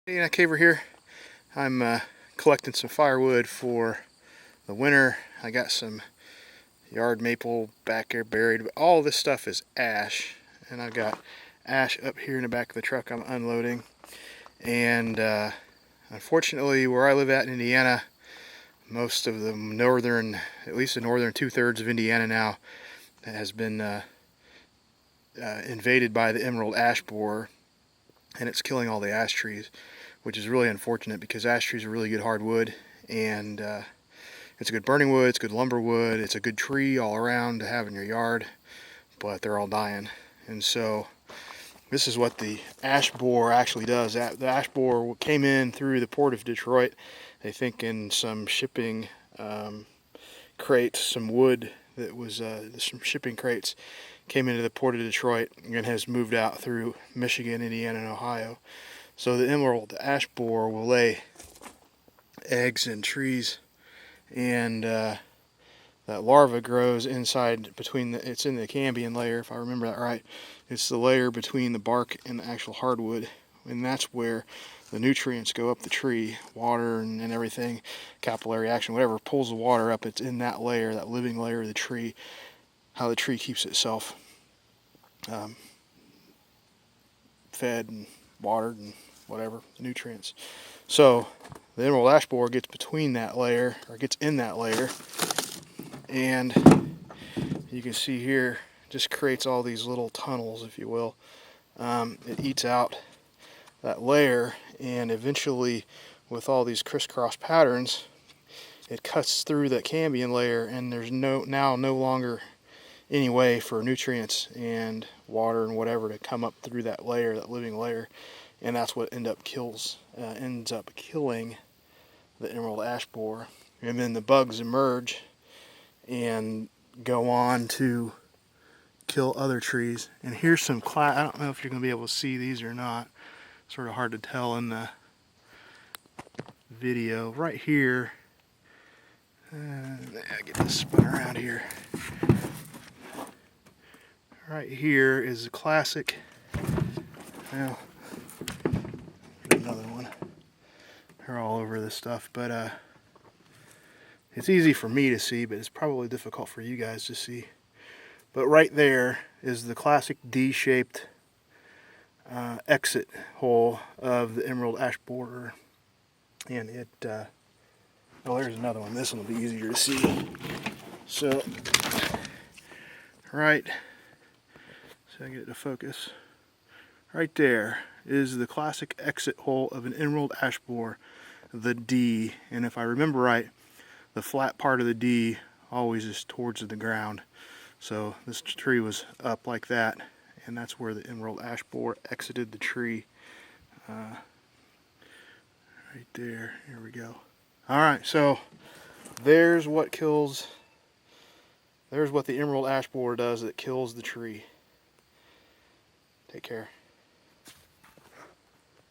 Hey, Caver here. I'm collecting some firewood for the winter. I got some yard maple back there buried, but all this stuff is ash, and I've got ash up here in the back of the truck I'm unloading. And unfortunately, where I live at in Indiana, most of the northern, at least the northern 2/3 of Indiana now, has been invaded by the emerald ash borer, and it's killing all the ash trees, which is really unfortunate because ash trees are really good hardwood, and it's a good burning wood, it's good lumber wood, it's a good tree all around to have in your yard, but they're all dying. And so this is what the ash borer actually does. The ash borer came in through the port of Detroit, I think in some shipping crates, some wood that was some shipping crates came into the port of Detroit and has moved out through Michigan, Indiana, and Ohio. So the emerald ash borer will lay eggs in trees, and that larva grows inside between it's in the cambium layer, if I remember that right. It's the layer between the bark and the actual hardwood, and that's where the nutrients go up the tree, water and everything, capillary action, whatever pulls the water up, it's in that layer, that living layer of the tree, how the tree keeps itself fed and watered and whatever, nutrients. So the emerald ash borer gets between that layer, or gets in that layer, and you can see here, just creates all these little tunnels, if you will. It eats out that layer, and eventually, with all these crisscross patterns, it cuts through that cambium layer, and there's no longer any way for nutrients and water and whatever to come up through that layer, that living layer, and that's what ends up killing the emerald ash borer. And then the bugs emerge and go on to kill other trees. And here's some I don't know if you're going to be able to see these or not. Sort of hard to tell in the video. Right here, get this spun around here. Right here is a classic. Well, another one. They're all over this stuff, but it's easy for me to see, but it's probably difficult for you guys to see. But right there is the classic D-shaped exit hole of the emerald ash borer, and it oh, there's another one. This one will be easier to see. So right, so I get it to focus. Right there is the classic exit hole of an emerald ash borer, the D. And if I remember right, the flat part of the D always is towards the ground. So this tree was up like that, and that's where the emerald ash borer exited the tree. Right there. Here we go. All right, so there's what the emerald ash borer does that kills the tree. Take care.